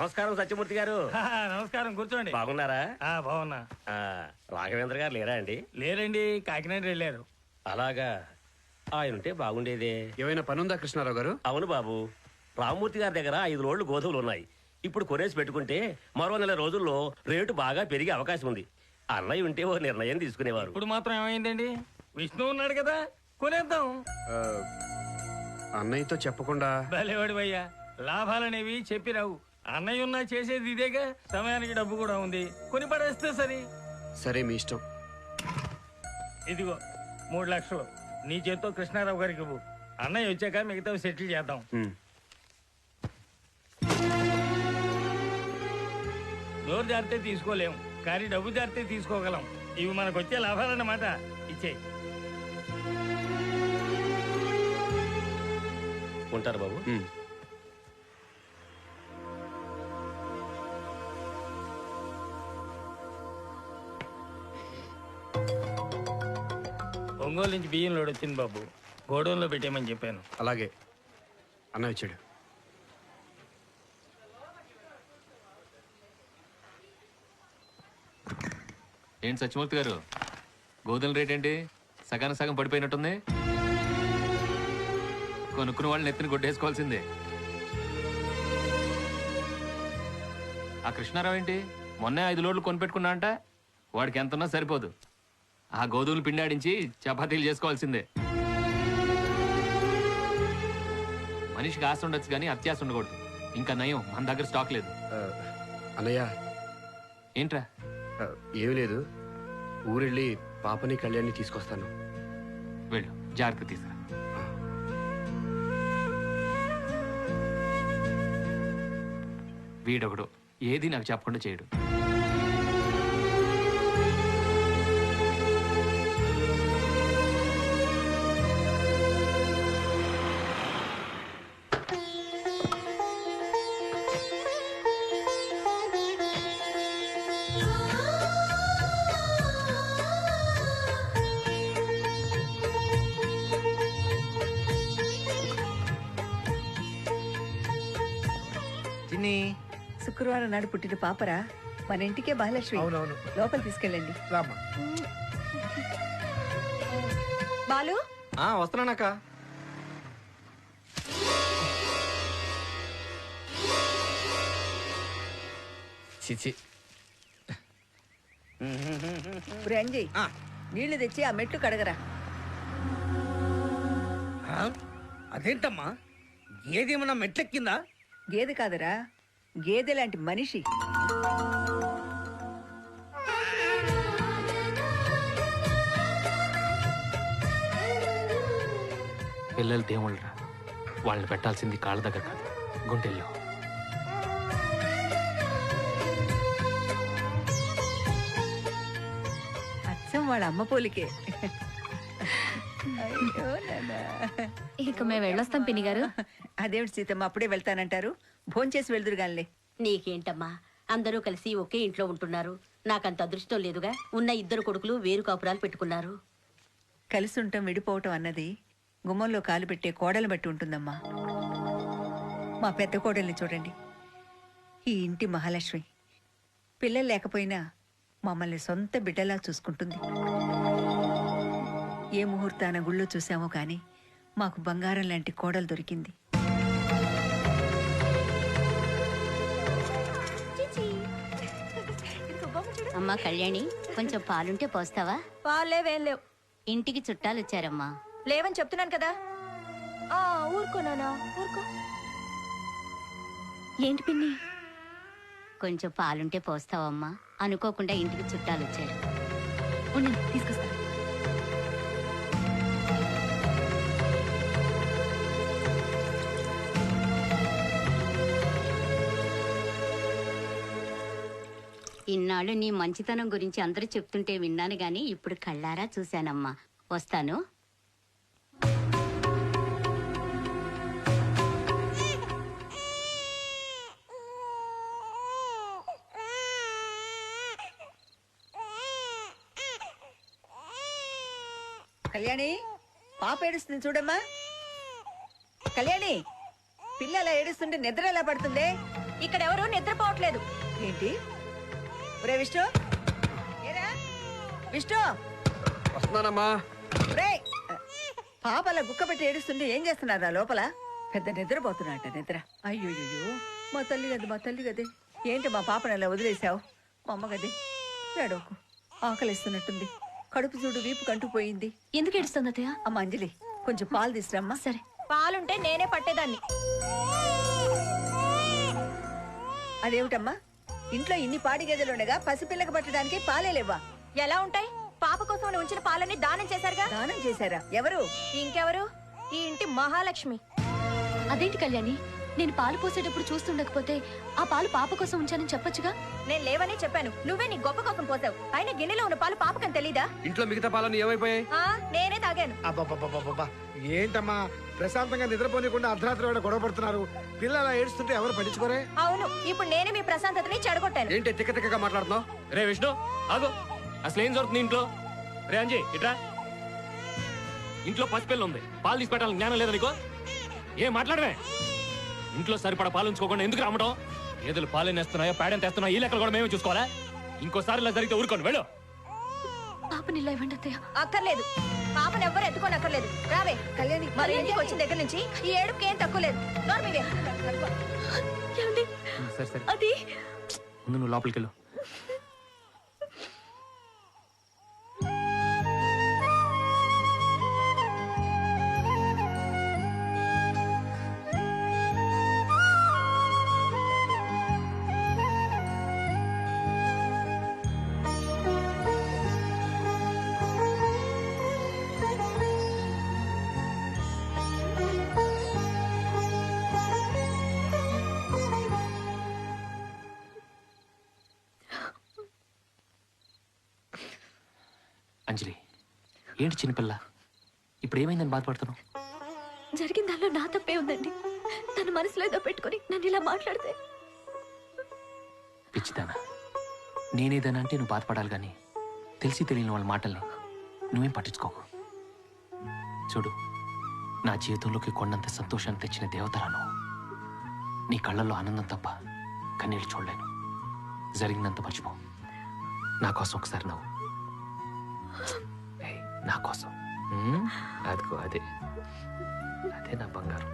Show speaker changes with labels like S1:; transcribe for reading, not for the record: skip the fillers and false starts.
S1: నమస్కారం సత్యమూర్తి గారు.
S2: నమస్కారం, కూర్చోండి.
S1: బాగున్నారా?
S2: బాగున్నా.
S1: రాఘవేంద్ర గారు లేరా అండి?
S2: లేరండి, కాకినాడ వెళ్ళారు.
S1: అలాగా, ఆయన ఉంటే బాగుండేదే.
S3: ఏమైనా పనుందా కృష్ణారావు గారు?
S1: అవును బాబు, రామ్మూర్తి గారి దగ్గర 5 లోడ్లు గోధుమలు ఉన్నాయి. ఇప్పుడు కొనేసి పెట్టుకుంటే మరో నెల రోజుల్లో రేటు బాగా పెరిగే అవకాశం ఉంది. అన్నయ్య ఉంటే ఓ నిర్ణయం తీసుకునేవారు.
S2: ఇప్పుడు మాత్రం ఏమైందండి? విష్ణు ఉన్నాడు కదా, కొనేద్దాం.
S3: అన్నయ్యతో చెప్పకుండా?
S2: భలేవాడి భయ్యా, లాభాలనేవి చెప్పిరావు. అన్నయ్య ఉన్నా చేసేది ఇదేగా. సమయానికి డబ్బు కూడా ఉంది, కొని పడేస్తే సరే.
S3: సరే, మీ ఇష్టం.
S2: ఇదిగో 3 లక్షలు నీ చేత్తో కృష్ణారావు గారికి ఇవ్వు. అన్నయ్య వచ్చాక మిగతా సెటిల్ చేద్దాం. డోర్ జారితే తీసుకోలేము, కానీ డబ్బు జారితే తీసుకోగలం. ఇవి మనకు వచ్చే లాభాలన్నమాట. ఇచ్చేయి.
S1: ఉంటారు బాబు.
S2: ఒంగోలు నుంచి బియ్యం లోడ్ వచ్చింది బాబు, గోడౌన్లో పెట్టేయమని చెప్పాను.
S3: అలాగే. అన్న వచ్చాడు.
S4: ఏంటి సత్యమూర్తి గారు, గోధుమ రేట్ ఏంటి? సగానికి సగం పడిపోయినట్టుంది. కొనుక్కున్న వాళ్ళని ఎత్తుని కొట్టేసుకోవాల్సిందే. ఆ కృష్ణారావు ఏంటి, మొన్నే 5 లోడ్లు కొనిపెట్టుకున్నా అంట. వాడికి ఎంతన్నా సరిపోదు. ఆ గోధుమలు పిండాడించి చపాతీలు చేసుకోవాల్సిందే. మనిషికి ఆశ ఉండొచ్చు కానీ అత్యాశ ఉండకూడదు. ఇంకా నయం, మన దగ్గర స్టాక్ లేదు.
S3: అన్నయ్య.
S4: ఏంట్రా?
S3: ఏమీ లేదు, ఊరెళ్ళి పాపని కళ్యాణ్ని తీసుకొస్తాను.
S4: వెళ్ళు, జాగ్రత్త తీసుకురా. వీడొకడు ఏది నాకు చెప్పకుండా చేయడు.
S5: శుక్రవారం నాడు పుట్టిన పాపరా, మన ఇంటికే మహాలక్ష్మి. లోపల తీసుకెళ్ళండి. బాలు,
S3: వస్తున్నానక్క.
S4: చిచి,
S5: రంజయ్, నీళ్లు తెచ్చి ఆ మెట్లు కడగరా.
S6: అదేంటమ్మా, గేదేమన్నా మెట్లెక్కిందా?
S5: గేదె కాదరా, గేదె లాంటి మనిషి.
S4: పిల్లలు దేవుళ్ళరా, వాళ్ళని పెట్టాల్సింది కాళ్ళ దగ్గర కాదు, గుండెల్లో.
S5: అచ్చం వాళ్ళ అమ్మ పోలికే.
S7: ఇక మేము వెళ్ళొస్తాం పిన్ని గారు.
S5: అదేమిటి సీతమ్మ, అప్పుడే వెళ్తానంటారు? భోంచేసి వెళ్దురు గానిలే.
S8: నీకేంటమ్మా, అందరూ కలిసి ఒకే ఇంట్లో ఉంటున్నారు. నాకంత అదృష్టం లేదుగా. ఉన్న 2 కొడుకులు వేరు కాపురాలు పెట్టుకున్నారు.
S5: కలిసి ఉండటం విడిపోవటం అన్నది గుమ్మంలో కాలు పెట్టే కోడలు బట్టి ఉంటుందమ్మా. మా పెద్ద కోడల్ని చూడండి, ఈ ఇంటి మహాలక్ష్మి. పిల్లలు లేకపోయినా మమ్మల్ని సొంత బిడ్డలా చూసుకుంటుంది. ఏ ముహూర్తాన గుళ్ళో చూసామో కానీ మాకు బంగారం లాంటి కోడలు దొరికింది.
S7: అమ్మా కళ్యాణి, కొంచెం పాలుంటే పోస్తావా?
S9: పాలేవేం లేవు.
S7: ఇంటికి చుట్టాలు వచ్చారమ్మా.
S9: లేవని చెప్తున్నాను కదా. ఊరుకోనా, ఊరుకో.
S7: ఏంటి పిన్ని? కొంచెం పాలుంటే పోస్తావమ్మా, అనుకోకుండా ఇంటికి చుట్టాలు వచ్చారు. ఉండండి, తీసుకొస్తా. ఇన్నాళ్ళు నీ మంచితనం గురించి అందరూ చెప్తుంటే విన్నాను గాని ఇప్పుడు కళ్ళారా చూశానమ్మా. వస్తాను.
S5: కళ్యాణి, పాప ఏడుస్తుంది చూడమ్మా. కళ్యాణి, పిల్ల అలా ఏడుస్తుంటే నిద్ర ఎలా పడుతుంది?
S9: ఇక్కడ ఎవరు నిద్రపోవట్లేదు.
S5: ఏంటి ఒరే విష్ణు, ఏరా విష్ణు,
S3: వస్తున్నానమ్మా.
S5: ఒరేయ్, పాప అలా గుక్క పెట్టి ఏడుస్తుంటే ఏం చేస్తున్నారా లోపల? పెద్ద నిద్రపోతున్నట్ట నిద్ర. అయ్యో మా తల్లి గది, మా తల్లి గదే. ఏంటి మా పాపను అలా వదిలేసావు? మా అమ్మ గదే, ఏడోకు. ఆకలిస్తున్నట్టుంది, కడుపు చూడు వీపు కంటుపోయింది.
S9: ఎందుకు ఏడుస్తుంది అత్తయ్య?
S5: అమ్మ అంజలి, కొంచెం పాలు తీసురమ్మా.
S9: సరే. పాలుంటే నేనే పట్టేదాన్ని.
S5: అదేమిటమ్మా, ఇంట్లో ఇన్ని పాడి గేదెలు ఉండగా పసిపిల్లకి పట్టడానికి పాలే లేవా?
S9: ఎలా ఉంటాయి? పాప కోసం ఉంచిన పాలని దానం చేశారుగా.
S5: దానం చేశారా? ఎవరు?
S9: ఇంకెవరు? ఈ ఇంటి మహాలక్ష్మి.
S10: అదేంటి కళ్యాణి, నేను పాలు పోసేటప్పుడు చూస్తుండకపోతే ఆ పాలు పాప కోసం ఉంచానని చెప్పొచ్చుగా.
S9: నేను లేవని చెప్పాను, నువ్వే నీ గొప్ప కోసం పోసావు. అయినా గిన్నెలో ఉన్న పాలు పాపకని తెలీదా?
S3: ఇంట్లో మిగతా పాలన్నీ ఏమైపోయాయి?
S9: నేనే తాగాను.
S6: అబ్బబ్బబ్బబ్బబ్బా, ఏంటమ్మా ప్రశాంతంగా నిద్రపోనీకుండా అర్ధరాత్రి వేళ గొడవ పడుతున్నారు. పిల్లలు ఏడుస్తుంటే ఎవరు పట్టించుకోరే?
S9: అవును, ఇప్పుడు నేనే మీ ప్రశాంతతని చెడగొట్టాను.
S3: ఏంటి తిక్క తిక్కగా మాట్లాడుతున్నావు?
S4: రే విష్ణు ఆగు. అసలు ఏం జరుగుతుంది ఇంట్లో? రే అంజీ ఇట్రా. ఇంట్లో పసిపిల్ల ఉంది, పాలు తీసి పెట్టాలని జ్ఞానం లేదా నీకు? ఏం మాట్లాడమే? ఇంట్లో సరిపడా పాలు ఉంచుకోకుండా ఎందుకు రావడం? ఏదలు పాలు నేస్తున్నాయో పేడని తెస్తున్నాయో ఈ లెక్కలు కూడా మేమే చూసుకోవాలా? ఇంకోసారి ఇలా జరిగితే ఊరుకోండి వెళ్ళు.
S10: పాపని ఇలా ఇవ్వండి అత్తయ్య.
S9: అక్కర్లేదు, పాపను ఎవ్వరు ఎత్తుకొని అక్కర్లేదు. రావే
S5: కళ్యాణి,
S9: మరి ఇంటికి వచ్చిన దగ్గర నుంచి ఈ ఏడుపుకి ఏం తక్కువ లేదు. నోర్మివే.
S10: ఏమండి?
S4: సరే సరే,
S10: అది
S4: ముందు నువ్వు లోపలికి వెళ్ళు. అంజలి, ఏంటి చిన్నపిల్ల? ఇప్పుడు ఏమైందని బాధపడుతున్నావు?
S10: జరిగిన దానిలో నా తప్పే ఉందండి. తన మనసులో ఏదో పెట్టుకొని నన్ను ఇలా మాట్లాడితే.
S4: పిచ్చిదానా, నేనేదైనా అంటే నువ్వు బాధపడాలి కానీ తెలిసి తెలియని వాళ్ళ మాటల్ని నువ్వేం పట్టించుకోకు. చూడు, నా జీవితంలోకి కొండంత సంతోషాన్ని తెచ్చిన దేవతరాను. నీ కళ్ళల్లో ఆనందం తప్ప కన్నీళ్ళు చూడలేను. జరిగిందంత మర్చిపో. నా కోసం ఒకసారి నవ్వు. నా కోసం. అదిగో అదే, అదే నా బంగారం.